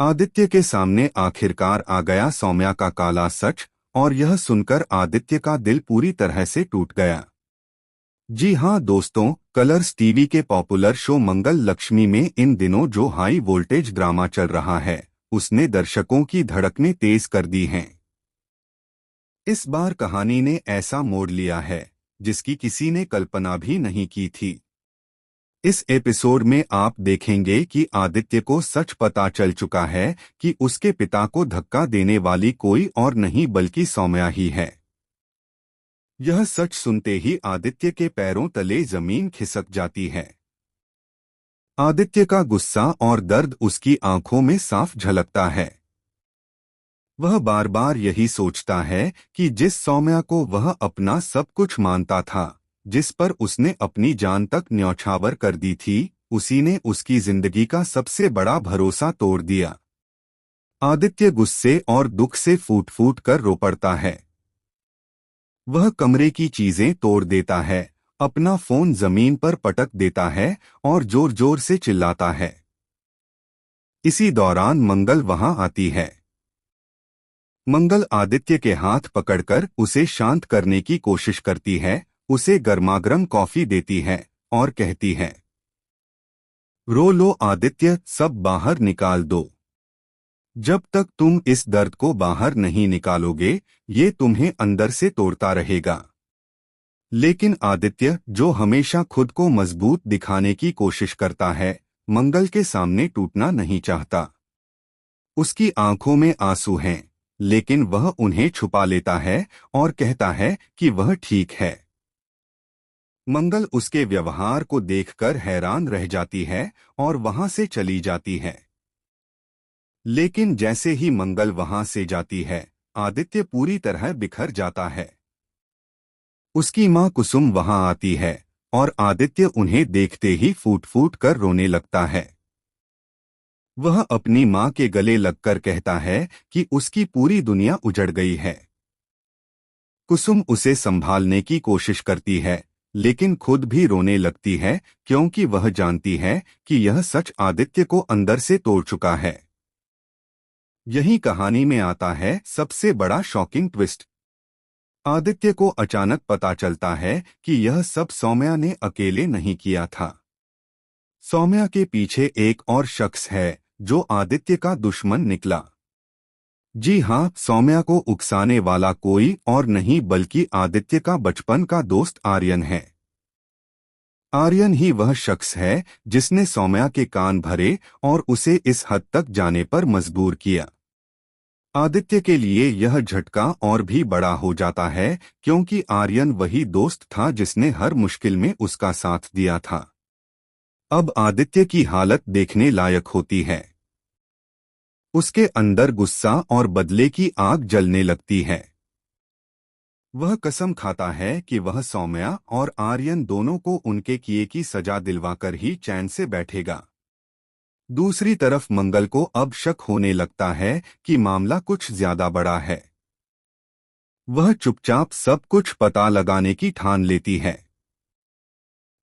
आदित्य के सामने आखिरकार आ गया सौम्या का काला सच, और यह सुनकर आदित्य का दिल पूरी तरह से टूट गया। जी हाँ दोस्तों, कलर्स टीवी के पॉपुलर शो मंगल लक्ष्मी में इन दिनों जो हाई वोल्टेज ड्रामा चल रहा है, उसने दर्शकों की धड़कनें तेज कर दी हैं। इस बार कहानी ने ऐसा मोड़ लिया है जिसकी किसी ने कल्पना भी नहीं की थी। इस एपिसोड में आप देखेंगे कि आदित्य को सच पता चल चुका है कि उसके पिता को धक्का देने वाली कोई और नहीं बल्कि सौम्या ही है। यह सच सुनते ही आदित्य के पैरों तले जमीन खिसक जाती है। आदित्य का गुस्सा और दर्द उसकी आंखों में साफ झलकता है। वह बार बार यही सोचता है कि जिस सौम्या को वह अपना सब कुछ मानता था, जिस पर उसने अपनी जान तक न्यौछावर कर दी थी, उसी ने उसकी जिंदगी का सबसे बड़ा भरोसा तोड़ दिया। आदित्य गुस्से और दुख से फूट फूट कर रो पड़ता है। वह कमरे की चीजें तोड़ देता है, अपना फोन जमीन पर पटक देता है और जोर जोर से चिल्लाता है। इसी दौरान मंगल वहां आती है। मंगल आदित्य के हाथ पकड़कर उसे शांत करने की कोशिश करती है, उसे गर्मागर्म कॉफी देती है और कहती है, रो लो आदित्य, सब बाहर निकाल दो। जब तक तुम इस दर्द को बाहर नहीं निकालोगे, ये तुम्हें अंदर से तोड़ता रहेगा। लेकिन आदित्य, जो हमेशा खुद को मजबूत दिखाने की कोशिश करता है, मंगल के सामने टूटना नहीं चाहता। उसकी आंखों में आंसू हैं, लेकिन वह उन्हें छुपा लेता है और कहता है कि वह ठीक है। मंगल उसके व्यवहार को देखकर हैरान रह जाती है और वहां से चली जाती है। लेकिन जैसे ही मंगल वहां से जाती है, आदित्य पूरी तरह बिखर जाता है। उसकी मां कुसुम वहां आती है और आदित्य उन्हें देखते ही फूट फूट कर रोने लगता है। वह अपनी मां के गले लगकर कहता है कि उसकी पूरी दुनिया उजड़ गई है। कुसुम उसे संभालने की कोशिश करती है, लेकिन खुद भी रोने लगती है क्योंकि वह जानती है कि यह सच आदित्य को अंदर से तोड़ चुका है। यही कहानी में आता है सबसे बड़ा शॉकिंग ट्विस्ट। आदित्य को अचानक पता चलता है कि यह सब सौम्या ने अकेले नहीं किया था। सौम्या के पीछे एक और शख्स है जो आदित्य का दुश्मन निकला। जी हाँ, सौम्या को उकसाने वाला कोई और नहीं बल्कि आदित्य का बचपन का दोस्त आर्यन है। आर्यन ही वह शख्स है जिसने सौम्या के कान भरे और उसे इस हद तक जाने पर मजबूर किया। आदित्य के लिए यह झटका और भी बड़ा हो जाता है क्योंकि आर्यन वही दोस्त था जिसने हर मुश्किल में उसका साथ दिया था। अब आदित्य की हालत देखने लायक होती है। उसके अंदर गुस्सा और बदले की आग जलने लगती है। वह कसम खाता है कि वह सौम्या और आर्यन दोनों को उनके किए की सजा दिलवाकर ही चैन से बैठेगा। दूसरी तरफ मंगल को अब शक होने लगता है कि मामला कुछ ज्यादा बड़ा है। वह चुपचाप सब कुछ पता लगाने की ठान लेती है।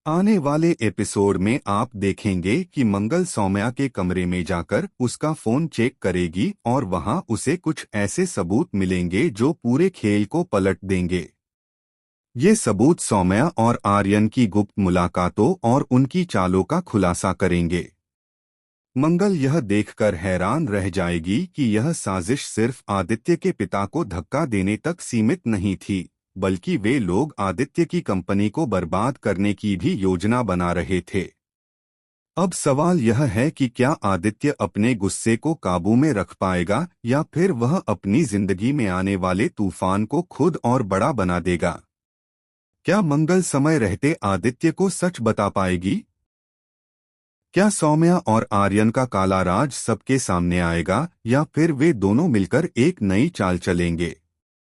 आने वाले एपिसोड में आप देखेंगे कि मंगल सौम्या के कमरे में जाकर उसका फोन चेक करेगी और वहां उसे कुछ ऐसे सबूत मिलेंगे जो पूरे खेल को पलट देंगे। ये सबूत सौम्या और आर्यन की गुप्त मुलाकातों और उनकी चालों का खुलासा करेंगे। मंगल यह देखकर हैरान रह जाएगी कि यह साजिश सिर्फ आदित्य के पिता को धक्का देने तक सीमित नहीं थी, बल्कि वे लोग आदित्य की कंपनी को बर्बाद करने की भी योजना बना रहे थे। अब सवाल यह है कि क्या आदित्य अपने गुस्से को काबू में रख पाएगा या फिर वह अपनी जिंदगी में आने वाले तूफान को खुद और बड़ा बना देगा। क्या मंगल समय रहते आदित्य को सच बता पाएगी? क्या सौम्या और आर्यन का काला राज सबके सामने आएगा या फिर वे दोनों मिलकर एक नई चाल चलेंगे?